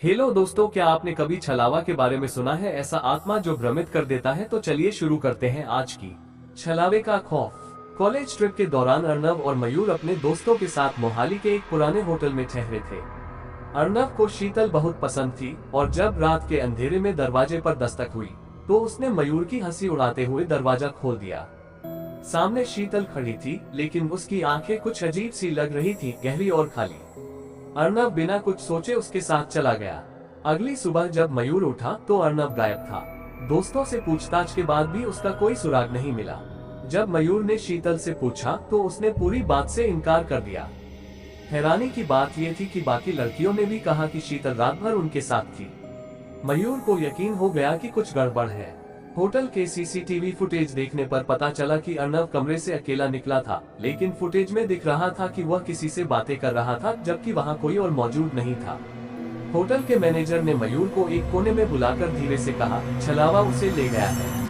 Hello दोस्तों, क्या आपने कभी छलावा के बारे में सुना है? ऐसा आत्मा जो भ्रमित कर देता है। तो चलिए शुरू करते हैं आज की छलावे का खौफ। कॉलेज ट्रिप के दौरान अर्नव और मयूर अपने दोस्तों के साथ मोहाली के एक पुराने होटल में ठहरे थे। अर्नव को शीतल बहुत पसंद थी और जब रात के अंधेरे में दरवाजे पर दस्तक हुई तो उसने मयूर की हंसी उड़ाते हुए दरवाजा खोल दिया। सामने शीतल खड़ी थी, लेकिन उसकी आंखें कुछ अजीब सी लग रही थी, गहरी और खाली। अर्नव बिना कुछ सोचे उसके साथ चला गया। अगली सुबह जब मयूर उठा तो अर्नव गायब था। दोस्तों से पूछताछ के बाद भी उसका कोई सुराग नहीं मिला। जब मयूर ने शीतल से पूछा तो उसने पूरी बात से इनकार कर दिया। हैरानी की बात यह थी कि बाकी लड़कियों ने भी कहा कि शीतल रात भर उनके साथ थी। मयूर को यकीन हो गया कि कुछ गड़बड़ है। होटल के सीसीटीवी फुटेज देखने पर पता चला कि अर्नव कमरे से अकेला निकला था, लेकिन फुटेज में दिख रहा था कि वह किसी से बातें कर रहा था, जबकि वहां कोई और मौजूद नहीं था। होटल के मैनेजर ने मयूर को एक कोने में बुलाकर धीरे से कहा, छलावा उसे ले गया है।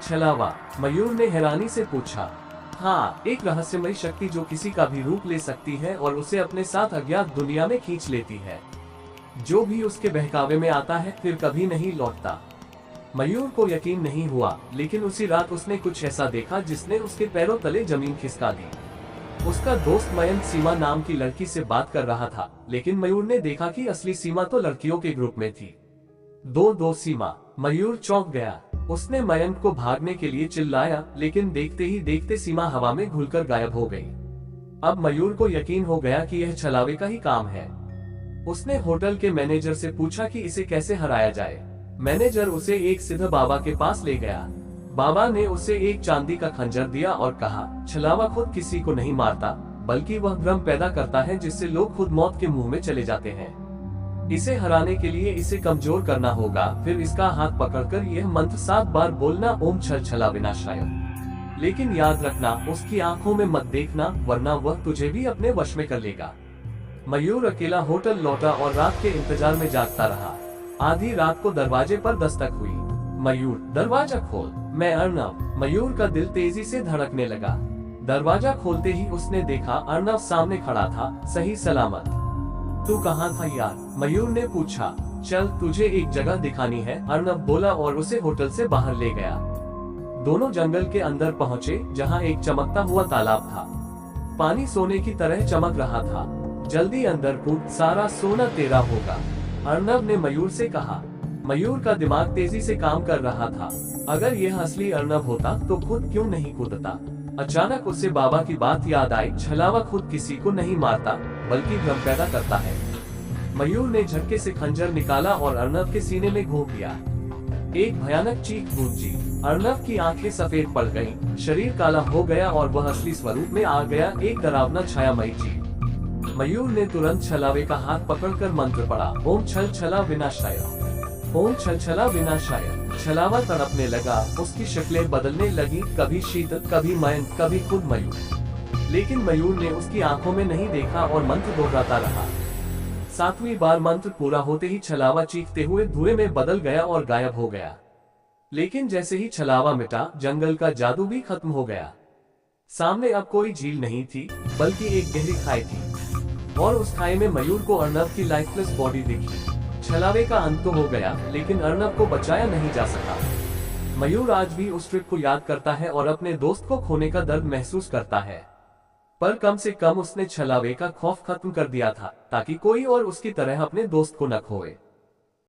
छलावा? मयूर ने हैरानी से पूछा। हाँ, एक रहस्यमयी शक्ति जो किसी का भी रूप ले सकती है और उसे अपने साथ अज्ञात दुनिया में खींच लेती है। जो भी उसके बहकावे में आता है फिर कभी नहीं लौटता। मयूर को यकीन नहीं हुआ, लेकिन उसी रात उसने कुछ ऐसा देखा जिसने उसके पैरों तले जमीन खिसका दी। उसका दोस्त मयंक सीमा नाम की लड़की से बात कर रहा था, लेकिन मयूर ने देखा कि असली सीमा तो लड़कियों के ग्रुप में थी। दो सीमा। मयूर चौंक गया। उसने मयंक को भागने के लिए चिल्लाया, लेकिन देखते ही देखते सीमा हवा में घुलकर गायब हो गई। अब मयूर को यकीन हो गया कि यह छलावे का ही काम है। उसने होटल के मैनेजर से पूछा कि इसे कैसे हराया जाए। मैनेजर उसे एक सिद्ध बाबा के पास ले गया। बाबा ने उसे एक चांदी का खंजर दिया और कहा, छलावा खुद किसी को नहीं मारता, बल्कि वह भ्रम पैदा करता है जिससे लोग खुद मौत के मुंह में चले जाते हैं। इसे हराने के लिए इसे कमजोर करना होगा, फिर इसका हाथ पकड़कर यह मंत्र 7 बार बोलना, ओम छल छला विनाशाय। लेकिन याद रखना, उसकी आंखों में मत देखना, वरना वह तुझे भी अपने वश में कर लेगा। मयूर अकेला होटल लौटा और रात के इंतजार में जागता रहा। आधी रात को दरवाजे पर दस्तक हुई। मयूर, दरवाजा खोल, मैं अर्नव। मयूर का दिल तेजी से धड़कने लगा। दरवाजा खोलते ही उसने देखा अर्नव सामने खड़ा था, सही सलामत। तू कहाँ था यार? मयूर ने पूछा। चल, तुझे एक जगह दिखानी है, अर्नव बोला और उसे होटल से बाहर ले गया। दोनों जंगल के अंदर पहुँचे, जहाँ एक चमकता हुआ तालाब था। पानी सोने की तरह चमक रहा था। जल्दी अंदर कूद, सारा सोना तेरा होगा, अर्नव ने मयूर से कहा। मयूर का दिमाग तेजी से काम कर रहा था। अगर यह असली अर्नव होता तो खुद क्यों नहीं कूदता? अचानक उसे बाबा की बात याद आई, छलावा खुद किसी को नहीं मारता, बल्कि भ्रम पैदा करता है। मयूर ने झटके से खंजर निकाला और अर्नव के सीने में घोंप दिया। एक भयानक चीख गूंजी। अर्नव की आंखें सफेद पड़ गईं, शरीर काला हो गया और वह असली स्वरूप में आ गया, एक डरावना छायामयी जीव। मयूर ने तुरंत छलावे का हाथ पकड़कर मंत्र पढ़ा, ओम छल छला विनाशाय, ओम छल छला विनाशाय। छलावा तड़पने लगा, उसकी शक्लें बदलने लगी, कभी शीतल, कभी मयंक, कभी खुद मयूर। लेकिन मयूर ने उसकी आंखों में नहीं देखा और मंत्र दोहराता रहा। 7वीं बार मंत्र पूरा होते ही छलावा चीखते हुए धुएं में बदल गया और गायब हो गया। लेकिन जैसे ही छलावा मिटा, जंगल का जादू भी खत्म हो गया। सामने अब कोई झील नहीं थी, बल्कि एक गहरी खाई थी, और उस खाई में मयूर को अर्नव की लाइफलेस बॉडी दिखी। छलावे का अंत तो हो गया, लेकिन अर्नव को बचाया नहीं जा सका। मयूर आज भी उस ट्रिप को याद करता है और अपने दोस्त को खोने का दर्द महसूस करता है। पर कम से कम उसने छलावे का खौफ खत्म कर दिया था, ताकि कोई और उसकी तरह अपने दोस्त को न खोए।